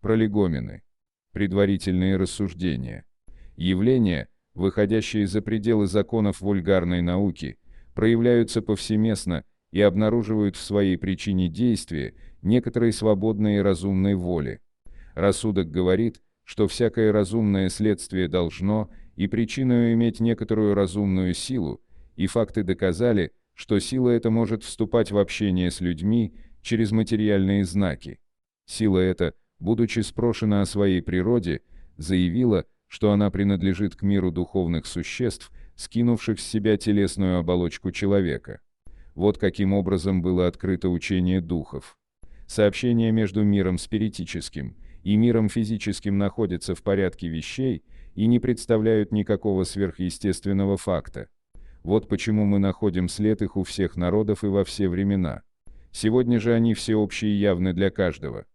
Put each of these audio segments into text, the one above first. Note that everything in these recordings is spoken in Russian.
Пролегомены. Предварительные рассуждения. Явления, выходящие за пределы законов вульгарной науки, проявляются повсеместно и обнаруживают в своей причине действия некоторой свободной и разумной воли. Рассудок говорит, что всякое разумное следствие должно и причиною иметь некоторую разумную силу, и факты доказали, что сила эта может вступать в общение с людьми через материальные знаки. Сила эта, будучи спрошена о своей природе, заявила, что она принадлежит к миру духовных существ, скинувших с себя телесную оболочку человека. Вот каким образом было открыто учение духов. Сообщение между миром спиритическим и миром физическим находятся в порядке вещей и не представляют никакого сверхъестественного факта. Вот почему мы находим след их у всех народов и во все времена. Сегодня же они всеобщие и явны для каждого.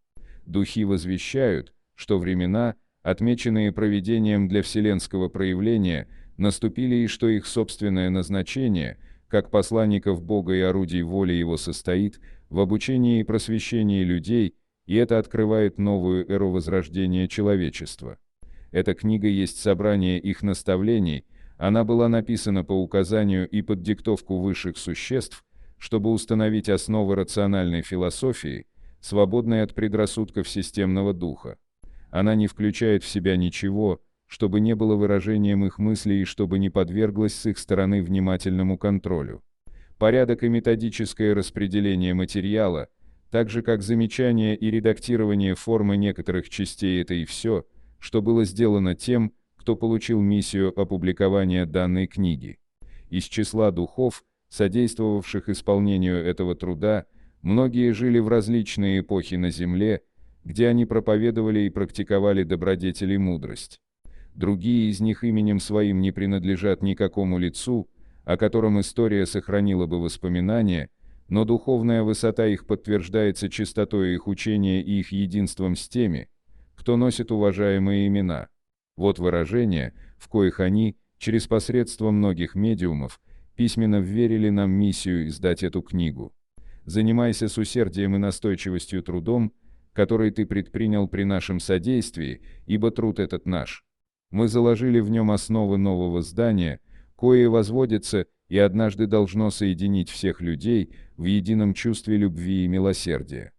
Духи возвещают, что времена, отмеченные провидением для вселенского проявления, наступили и что их собственное назначение, как посланников Бога и орудий воли Его, состоит в обучении и просвещении людей, и это открывает новую эру возрождения человечества. Эта книга есть собрание их наставлений, она была написана по указанию и под диктовку высших существ, чтобы установить основы рациональной философии, свободной от предрассудков системного духа. Она не включает в себя ничего, чтобы не было выражением их мыслей и чтобы не подверглась с их стороны внимательному контролю. Порядок и методическое распределение материала, так же как замечание и редактирование формы некоторых частей — это и все, что было сделано тем, кто получил миссию опубликования данной книги. Из числа духов, содействовавших исполнению этого труда, многие жили в различные эпохи на земле, где они проповедовали и практиковали добродетель и мудрость. Другие из них именем своим не принадлежат никакому лицу, о котором история сохранила бы воспоминания, но духовная высота их подтверждается чистотой их учения и их единством с теми, кто носит уважаемые имена. Вот выражения, в коих они, через посредство многих медиумов, письменно вверили нам миссию издать эту книгу. Занимайся с усердием и настойчивостью трудом, который ты предпринял при нашем содействии, ибо труд этот наш. Мы заложили в нем основы нового здания, кое возводится и однажды должно соединить всех людей в едином чувстве любви и милосердия.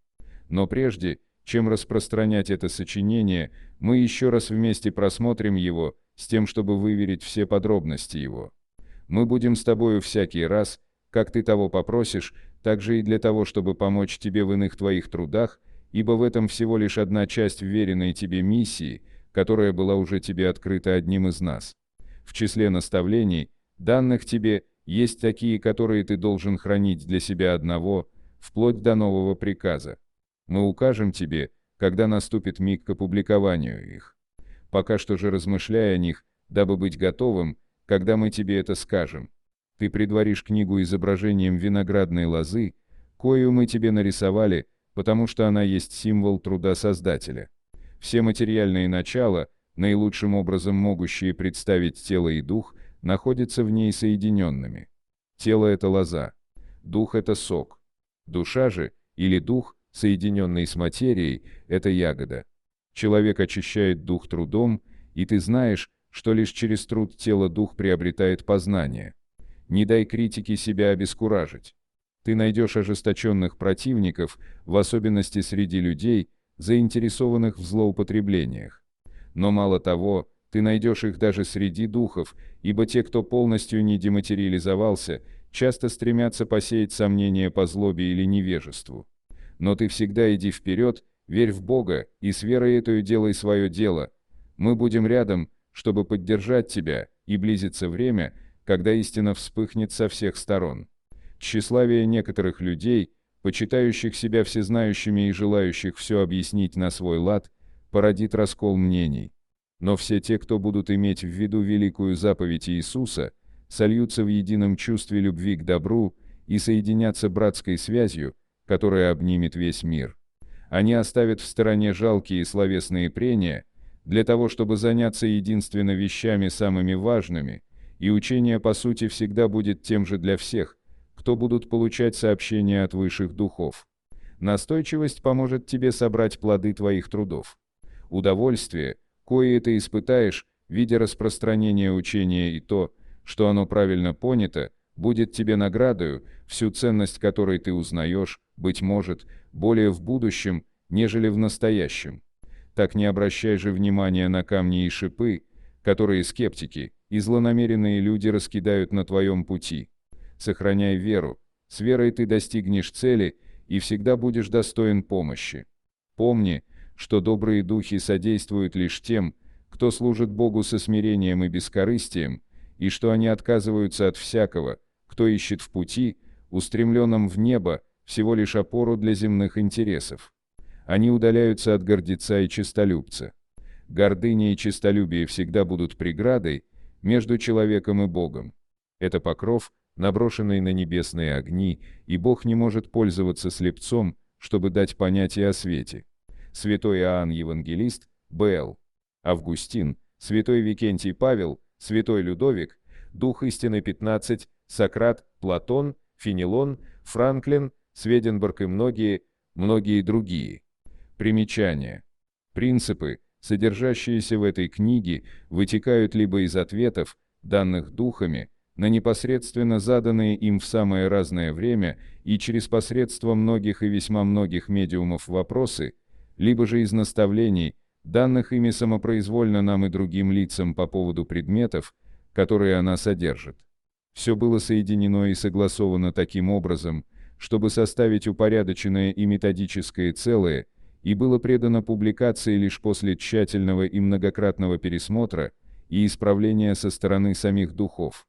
Но прежде, чем распространять это сочинение, мы еще раз вместе просмотрим его, с тем, чтобы выверить все подробности его. Мы будем с тобою всякий раз, как ты того попросишь, также и для того, чтобы помочь тебе в иных твоих трудах, ибо в этом всего лишь одна часть вверенной тебе миссии, которая была уже тебе открыта одним из нас. В числе наставлений, данных тебе, есть такие, которые ты должен хранить для себя одного, вплоть до нового приказа. Мы укажем тебе, когда наступит миг к опубликованию их. Пока что же размышляй о них, дабы быть готовым, когда мы тебе это скажем. Ты предваришь книгу изображением виноградной лозы, кою мы тебе нарисовали, потому что она есть символ труда Создателя. Все материальные начала, наилучшим образом могущие представить тело и дух, находятся в ней соединенными. Тело — это лоза, дух — это сок. Душа же, или дух, соединенный с материей, это ягода. Человек очищает дух трудом, и ты знаешь, что лишь через труд тело дух приобретает познание. Не дай критике себя обескуражить. Ты найдешь ожесточенных противников, в особенности среди людей, заинтересованных в злоупотреблениях. Но мало того, ты найдешь их даже среди духов, ибо те, кто полностью не дематериализовался, часто стремятся посеять сомнения по злобе или невежеству. Но ты всегда иди вперед, верь в Бога, и с верой эту делай свое дело. Мы будем рядом, чтобы поддержать тебя, и близится время, когда истина вспыхнет со всех сторон. Тщеславие некоторых людей, почитающих себя всезнающими и желающих все объяснить на свой лад, породит раскол мнений. Но все те, кто будут иметь в виду великую заповедь Иисуса, сольются в едином чувстве любви к добру и соединятся братской связью, которая обнимет весь мир. Они оставят в стороне жалкие словесные прения, для того, чтобы заняться единственно вещами самыми важными, и учение по сути всегда будет тем же для всех, кто будут получать сообщения от высших духов. Настойчивость поможет тебе собрать плоды твоих трудов. Удовольствие, кое ты испытаешь, видя распространение учения, и то, что оно правильно понято, будет тебе наградою, всю ценность которой ты узнаешь, быть может, более в будущем, нежели в настоящем. Так не обращай же внимания на камни и шипы, которые скептики и злонамеренные люди раскидают на твоем пути. Сохраняй веру, с верой ты достигнешь цели и всегда будешь достоин помощи. Помни, что добрые духи содействуют лишь тем, кто служит Богу со смирением и бескорыстием, и что они отказываются от всякого, кто ищет в пути, устремленном в небо, всего лишь опору для земных интересов. Они удаляются от гордеца и честолюбца. Гордыня и честолюбие всегда будут преградой между человеком и Богом. Это покров, наброшенный на небесные огни, и Бог не может пользоваться слепцом, чтобы дать понятие о свете. Святой Иоанн Евангелист, Б.Л. Августин, святой Викентий Павел, святой Людовик, Дух истины 15, Сократ, Платон, Фенелон, Франклин, Сведенберг и многие другие. Примечание. Принципы, содержащиеся в этой книге, вытекают либо из ответов, данных духами, на непосредственно заданные им в самое разное время и через посредство многих и весьма многих медиумов вопросы, либо же из наставлений, данных ими самопроизвольно нам и другим лицам по поводу предметов, которые она содержит. Все было соединено и согласовано таким образом, чтобы составить упорядоченное и методическое целое, и было предано публикации лишь после тщательного и многократного пересмотра и исправления со стороны самих духов.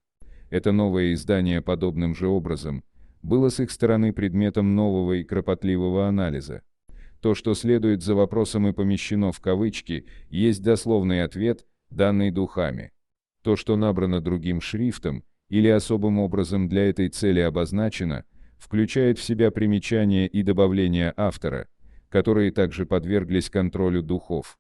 Это новое издание подобным же образом было с их стороны предметом нового и кропотливого анализа. То, что следует за вопросом и помещено в кавычки, есть дословный ответ, данный духами. То, что набрано другим шрифтом или особым образом для этой цели обозначено, включает в себя примечания и добавления автора, которые также подверглись контролю духов.